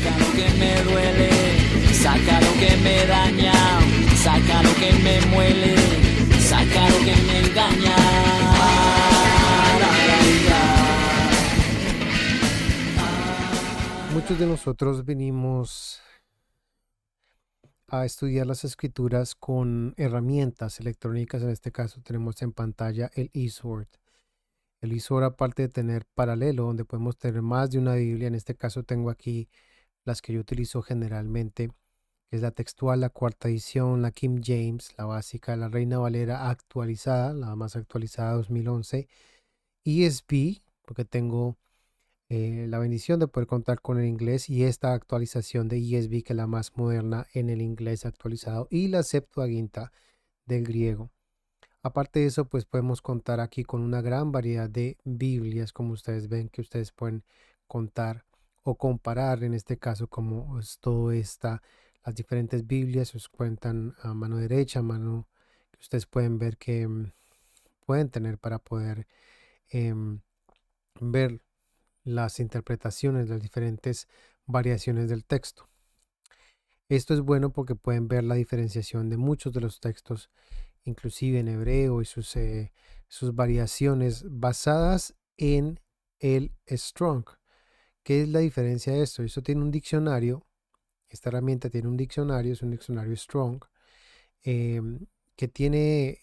saca lo que me duele, saca lo que me daña, saca lo que me muele, saca lo que me engaña. Muchos de nosotros venimos a estudiar las escrituras con herramientas electrónicas. En este caso tenemos en pantalla el eSword. El eSword, aparte de tener paralelo, donde podemos tener más de una Biblia, en este caso tengo aquí las que yo utilizo generalmente, que es la textual, la cuarta edición, la King James, la básica, la Reina Valera actualizada, la más actualizada 2011, ESV, porque tengo la bendición de poder contar con el inglés, y esta actualización de ESV, que es la más moderna en el inglés actualizado, y la Septuaginta del griego. Aparte de eso, pues podemos contar aquí con una gran variedad de Biblias, como ustedes ven, que ustedes pueden contar o comparar, en este caso, como es todo esta, las diferentes Biblias os cuentan a mano derecha, a mano que ustedes pueden ver que pueden tener para poder em, ver las interpretaciones, las diferentes variaciones del texto. Esto es bueno porque pueden ver la diferenciación de muchos de los textos, inclusive en hebreo, y sus variaciones basadas en el Strong. ¿Qué es la diferencia de esto? Esto tiene un diccionario, esta herramienta tiene un diccionario, es un diccionario Strong, que tiene,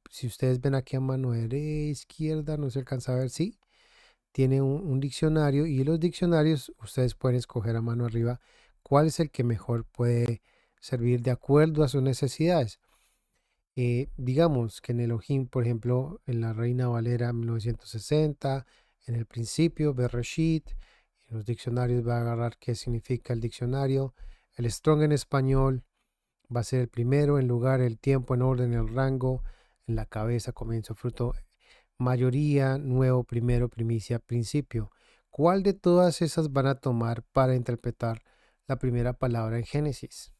si ustedes ven aquí a mano izquierda, no se alcanza a ver, sí, tiene un diccionario, y los diccionarios ustedes pueden escoger a mano arriba cuál es el que mejor puede servir de acuerdo a sus necesidades. Digamos que en Elohim, por ejemplo, en la Reina Valera 1960, en el principio, Bereshit, en los diccionarios va a agarrar qué significa el diccionario. El Strong en español va a ser el primero, en lugar, el tiempo, en orden, el rango, en la cabeza, comienzo, fruto, mayoría, nuevo, primero, primicia, principio. ¿Cuál de todas esas van a tomar para interpretar la primera palabra en Génesis?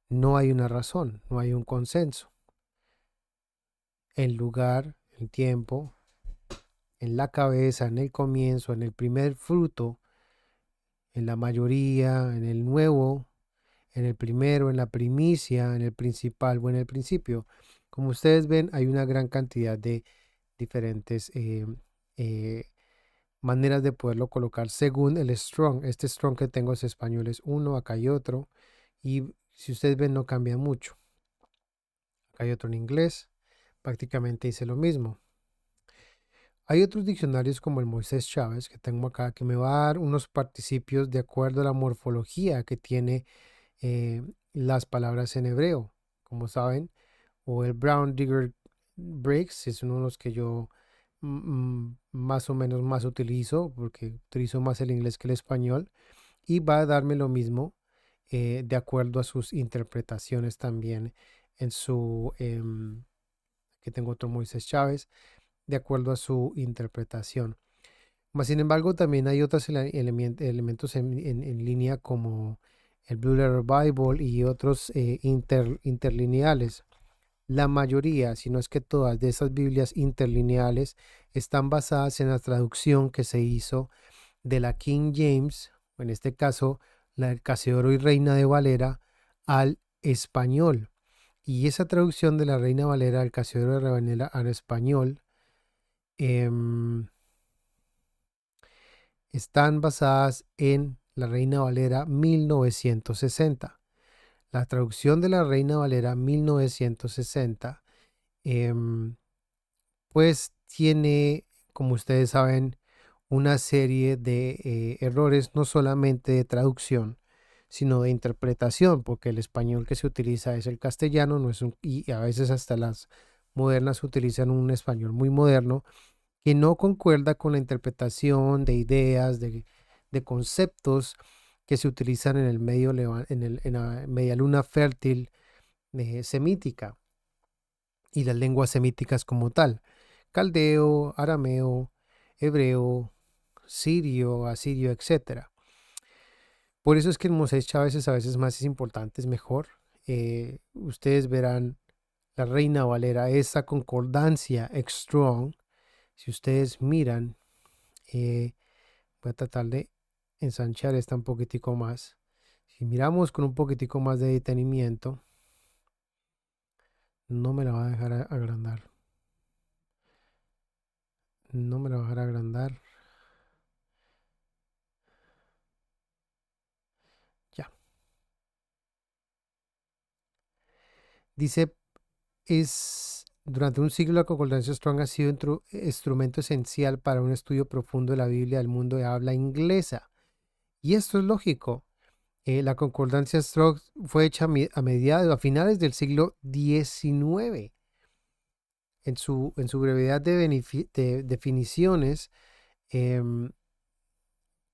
No hay una razón, no hay un consenso. El lugar, el tiempo, en la cabeza, en el comienzo, en el primer fruto, en la mayoría, en el nuevo, en el primero, en la primicia, en el principal o en el principio. Como ustedes ven, hay una gran cantidad de diferentes eh, maneras de poderlo colocar según el Strong. Este Strong que tengo es español, es uno, acá hay otro, y si ustedes ven no cambia mucho. Acá hay otro en inglés, prácticamente dice lo mismo. Hay otros diccionarios como el Moisés Chávez que tengo acá, que me va a dar unos participios de acuerdo a la morfología que tiene las palabras en hebreo, como saben. O el Brown Digger Breaks es uno de los que yo más o menos más utilizo, porque utilizo más el inglés que el español, y va a darme lo mismo de acuerdo a sus interpretaciones también en su, que tengo otro Moisés Chávez, de acuerdo a su interpretación. Mas, sin embargo, también hay otros elementos en línea, como el Blue Letter Bible y otros interlineales. La mayoría, si no es que todas, de esas Biblias interlineales están basadas en la traducción que se hizo de la King James, o en este caso la del Casiodoro y Reina de Valera, al español. Y esa traducción de la Reina Valera al Casiodoro de Valera al español están basadas en la Reina Valera 1960. La traducción de la Reina Valera 1960 pues tiene, como ustedes saben, una serie de errores, no solamente de traducción, sino de interpretación, porque el español que se utiliza es el castellano, no es y a veces hasta las modernas utilizan un español muy moderno que no concuerda con la interpretación de ideas, de conceptos que se utilizan en el medio, en la media luna fértil semítica, y las lenguas semíticas como tal: caldeo, arameo, hebreo, sirio, asirio, etcétera. Por eso es que el Moisés Chávez a veces más es importante, es mejor. Ustedes verán la Reina Valera, esa concordancia strong. Si ustedes miran, voy a tratar de ensanchar esta un poquitico más. Si miramos con un poquitico más de detenimiento, no me la va a dejar agrandar. No me la va a dejar agrandar. Ya. Dice, durante un siglo la concordancia Strong ha sido instrumento esencial para un estudio profundo de la Biblia del mundo de habla inglesa. Y esto es lógico. La concordancia Strong fue hecha a finales del siglo XIX. En su brevedad de definiciones, em,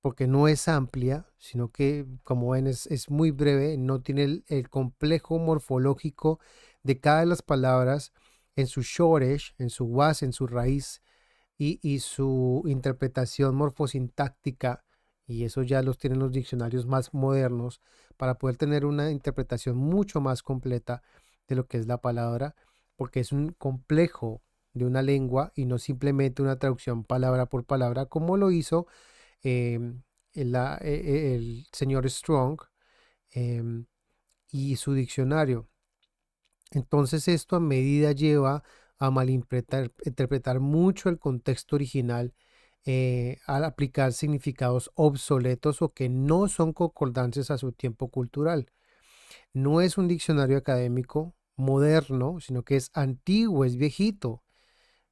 porque no es amplia, sino que, como ven, es muy breve, no tiene el complejo morfológico de cada de las palabras en su shoresh, en su base, en su raíz y su interpretación morfosintáctica, y eso ya los tienen los diccionarios más modernos, para poder tener una interpretación mucho más completa de lo que es la palabra, porque es un complejo de una lengua y no simplemente una traducción palabra por palabra, como lo hizo el señor Strong em, y su diccionario. Entonces esto a medida lleva a malinterpretar mucho el contexto original al aplicar significados obsoletos o que no son concordantes a su tiempo cultural. No es un diccionario académico moderno, sino que es antiguo, es viejito.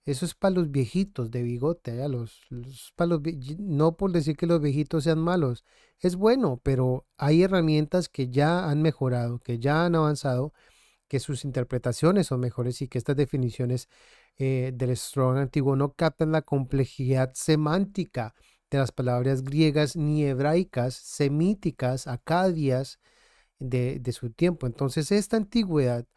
Eso es para los viejitos de bigote, ¿ya? Para no por decir que los viejitos sean malos, es bueno, pero hay herramientas que ya han mejorado, que ya han avanzado, que sus interpretaciones son mejores y que estas definiciones del Strong antiguo no captan la complejidad semántica de las palabras griegas ni hebraicas, semíticas, acadias de su tiempo. Entonces, esta antigüedad,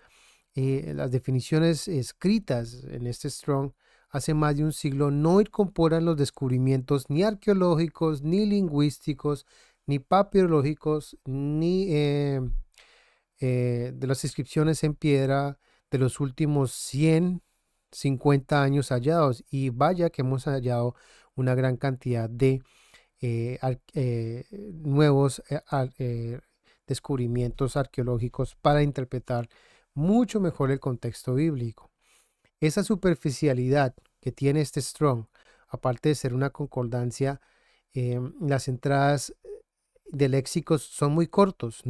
las definiciones escritas en este Strong hace más de un siglo no incorporan los descubrimientos ni arqueológicos, ni lingüísticos, ni papirológicos, ni de las inscripciones en piedra de los últimos 150 años hallados. Y vaya que hemos hallado una gran cantidad de nuevos descubrimientos arqueológicos para interpretar mucho mejor el contexto bíblico. Esa superficialidad que tiene este Strong, aparte de ser una concordancia, las entradas de léxicos son muy cortos,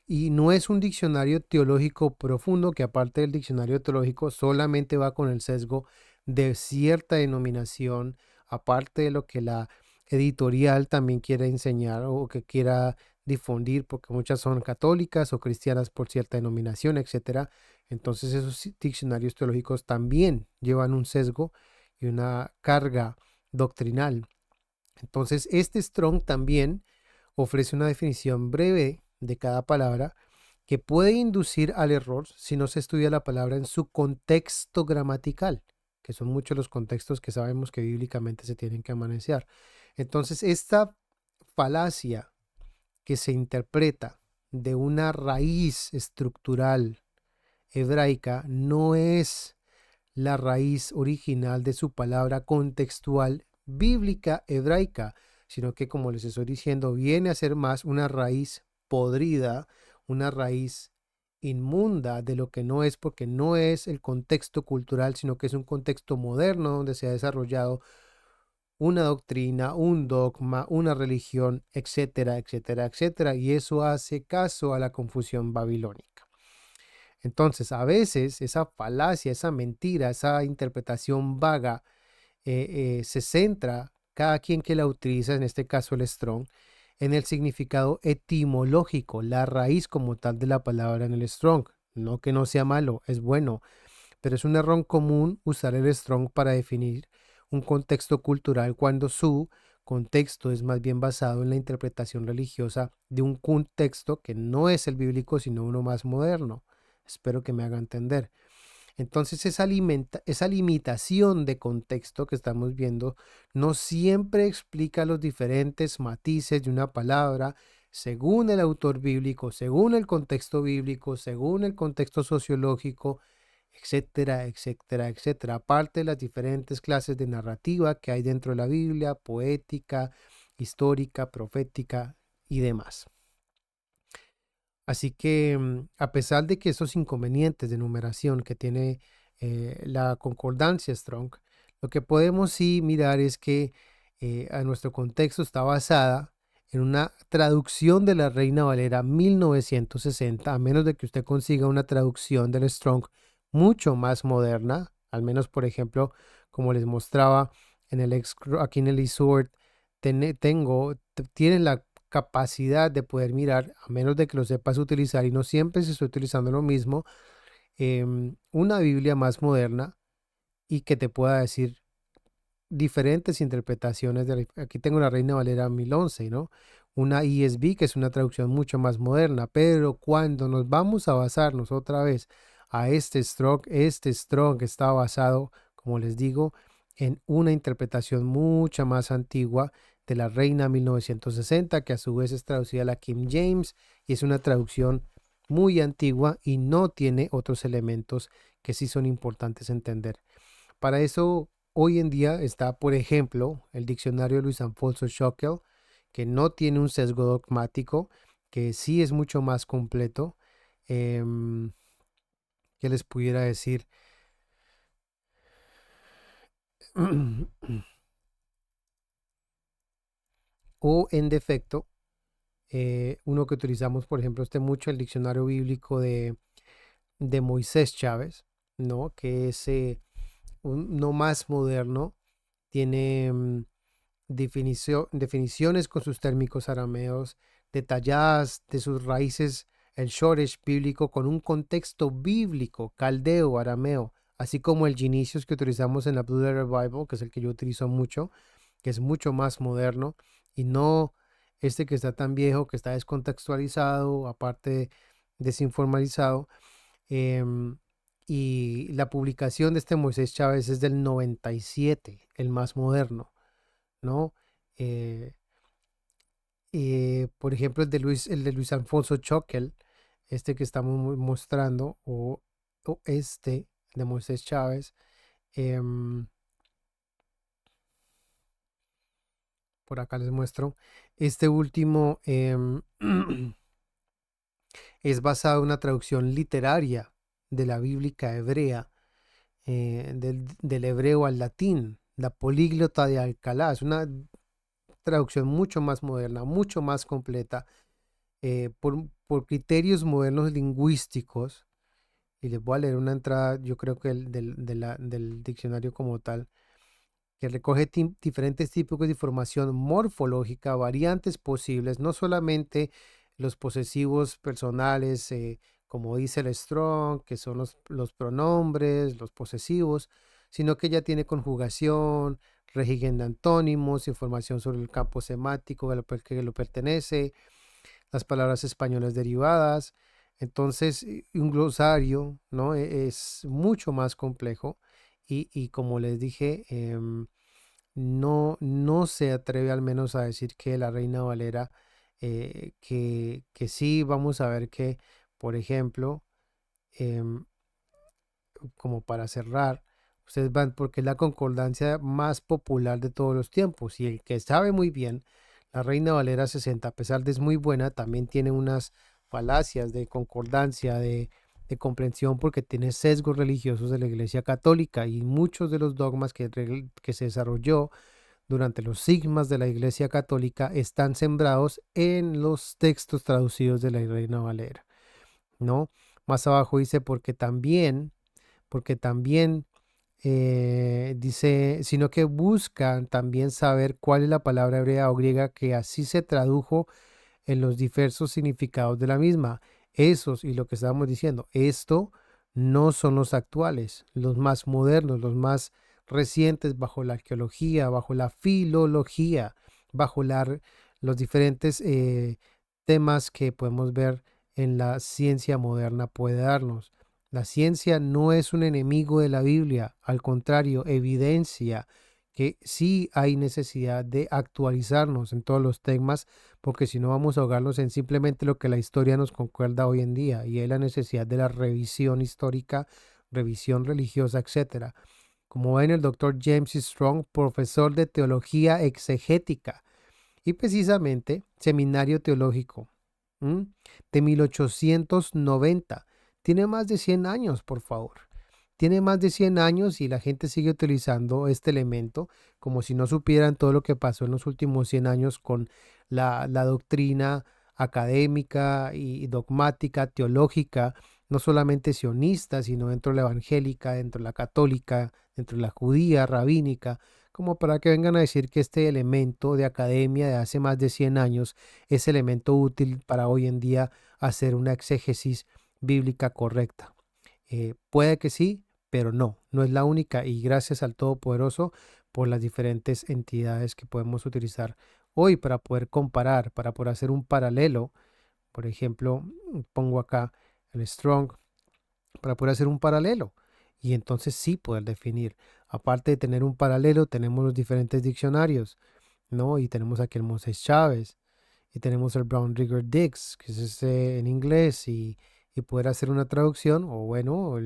y no es un diccionario teológico profundo, que aparte del diccionario teológico solamente va con el sesgo de cierta denominación, aparte de lo que la editorial también quiere enseñar o que quiera difundir, porque muchas son católicas o cristianas por cierta denominación, etcétera. Entonces esos diccionarios teológicos también llevan un sesgo y una carga doctrinal. Entonces este Strong también ofrece una definición breve de cada palabra que puede inducir al error si no se estudia la palabra en su contexto gramatical, que son muchos los contextos que sabemos que bíblicamente se tienen que manejar. Entonces, esta falacia que se interpreta de una raíz estructural hebraica no es la raíz original de su palabra contextual bíblica hebraica, sino que, como les estoy diciendo, viene a ser más una raíz podrida, una raíz inmunda de lo que no es, porque no es el contexto cultural, sino que es un contexto moderno donde se ha desarrollado una doctrina, un dogma, una religión, etcétera, etcétera, etcétera, y eso hace caso a la confusión babilónica. Entonces, a veces esa falacia, esa mentira, esa interpretación vaga se centra, cada quien que la utiliza, en este caso el Strong, en el significado etimológico, la raíz como tal de la palabra en el Strong. No que no sea malo, es bueno, pero es un error común usar el Strong para definir un contexto cultural cuando su contexto es más bien basado en la interpretación religiosa de un contexto que no es el bíblico, sino uno más moderno. Espero que me haga entender. Entonces esa limitación de contexto que estamos viendo no siempre explica los diferentes matices de una palabra según el autor bíblico, según el contexto bíblico, según el contexto sociológico, etcétera, etcétera, etcétera. Aparte de las diferentes clases de narrativa que hay dentro de la Biblia, poética, histórica, profética y demás. Así que a pesar de que esos inconvenientes de numeración que tiene la concordancia Strong, lo que podemos sí mirar es que a nuestro contexto está basada en una traducción de la Reina Valera 1960, a menos de que usted consiga una traducción del Strong mucho más moderna, al menos por ejemplo, como les mostraba en aquí en el eSword, tienen la capacidad de poder mirar, a menos de que lo sepas utilizar y no siempre se está utilizando lo mismo, una Biblia más moderna y que te pueda decir diferentes interpretaciones. Aquí tengo la Reina Valera 1011, ¿no? Una ESV, que es una traducción mucho más moderna, pero cuando nos vamos a basarnos otra vez a este Strong está basado, como les digo, en una interpretación mucho más antigua de la Reina 1960, que a su vez es traducida a la King James y es una traducción muy antigua y no tiene otros elementos que sí son importantes entender. Para eso, hoy en día está, por ejemplo, el diccionario de Luis Alfonso Schockel, que no tiene un sesgo dogmático, que sí es mucho más completo. ¿Qué les pudiera decir? O en defecto, uno que utilizamos, por ejemplo, mucho el diccionario bíblico de Moisés Chávez, ¿no? Que es no más moderno, tiene definiciones con sus térmicos arameos, detalladas de sus raíces, el shoresh bíblico con un contexto bíblico, caldeo, arameo, así como el Ginicius que utilizamos en la Blue Letter Bible, que es el que yo utilizo mucho, que es mucho más moderno, y no este que está tan viejo, que está descontextualizado, aparte desinformalizado. Y la publicación de este Moisés Chávez es del 97, el más moderno, ¿no? Eh, por ejemplo, el de Luis Alfonso Choquel, este que estamos mostrando, o este de Moisés Chávez, em, por acá les muestro, este último es basado en una traducción literaria de la bíblica hebrea, del hebreo al latín, la políglota de Alcalá. Es una traducción mucho más moderna, mucho más completa, por criterios modernos lingüísticos. Y les voy a leer una entrada, yo creo que del diccionario como tal, que recoge diferentes tipos de información morfológica, variantes posibles, no solamente los posesivos personales, como dice el Strong, que son los pronombres, los posesivos, sino que ya tiene conjugación, régimen de antónimos, información sobre el campo semántico que lo pertenece, las palabras españolas derivadas. Entonces, un glosario, ¿no? Es mucho más complejo y como les dije, no se atreve al menos a decir que la Reina Valera, que sí vamos a ver que, por ejemplo, em, como para cerrar, ustedes van porque es la concordancia más popular de todos los tiempos y el que sabe muy bien, la Reina Valera 60, a pesar de es muy buena, también tiene unas falacias de concordancia, de comprensión, porque tiene sesgos religiosos de la Iglesia Católica y muchos de los dogmas que se desarrolló durante los sigmas de la Iglesia Católica están sembrados en los textos traducidos de la Reina Valera, ¿no? Más abajo dice, porque también dice, sino que buscan también saber cuál es la palabra hebrea o griega que así se tradujo en los diversos significados de la misma. Esos, y lo que estábamos diciendo, esto no son los actuales, los más modernos, los más recientes bajo la arqueología, bajo la filología, bajo los diferentes temas que podemos ver en la ciencia moderna puede darnos. La ciencia no es un enemigo de la Biblia, al contrario, evidencia que sí hay necesidad de actualizarnos en todos los temas, porque si no vamos a ahogarnos en simplemente lo que la historia nos concuerda hoy en día, y es la necesidad de la revisión histórica, revisión religiosa, etcétera. Como ven, el doctor James Strong, profesor de teología exegética Y precisamente, Seminario Teológico, de 1890, tiene más de 100 años, por favor. Tiene más de 100 años y la gente sigue utilizando este elemento como si no supieran todo lo que pasó en los últimos 100 años con la doctrina académica y dogmática, teológica, no solamente sionista, sino dentro de la evangélica, dentro de la católica, dentro de la judía, rabínica, como para que vengan a decir que este elemento de academia de hace más de 100 años es elemento útil para hoy en día hacer una exégesis bíblica correcta. Puede que sí, pero no es la única, y gracias al Todopoderoso por las diferentes entidades que podemos utilizar hoy para poder comparar, para poder hacer un paralelo. Por ejemplo, pongo acá el Strong para poder hacer un paralelo y entonces sí poder definir. Aparte de tener un paralelo, tenemos los diferentes diccionarios, ¿no? Y tenemos aquí el Moisés Chávez y tenemos el Brown Rigger Dix, que es en inglés, y poder hacer una traducción, o bueno,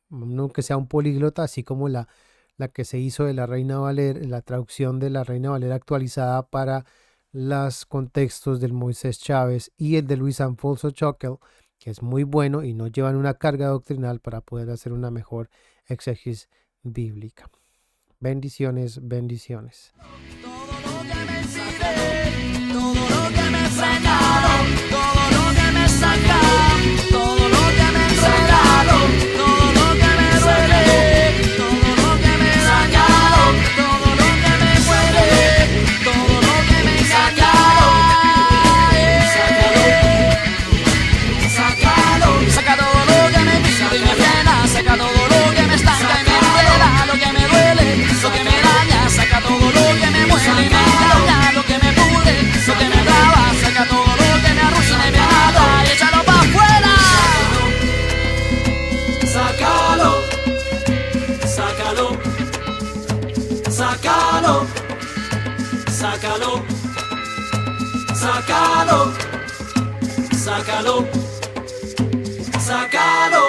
no que sea un políglota, así como la que se hizo de la Reina Valera, la traducción de la Reina Valera actualizada para los contextos del Moisés Chávez y el de Luis Alfonso Choquel, que es muy bueno y no llevan una carga doctrinal para poder hacer una mejor exégesis bíblica. Bendiciones, bendiciones. Todo lo que me saqué, todo lo que me frenaron, todo lo que me sacaron, todo lo que me enredaron, todo lo que me duele, todo lo que me dañaron, todo lo que me duele, todo lo que me sacaron. Saca todo lo que me quita y me frena, saca todo lo que me estanca y me enreda, lo que me duele, lo que me daña, saca todo lo que me muele y me engaña, lo que me pudre, lo que me traba, saca todo lo que me arruina y me mata y échalo pa' afuera. Sácalo, sácalo, sácalo, sácalo, sácalo, sácalo, sácalo.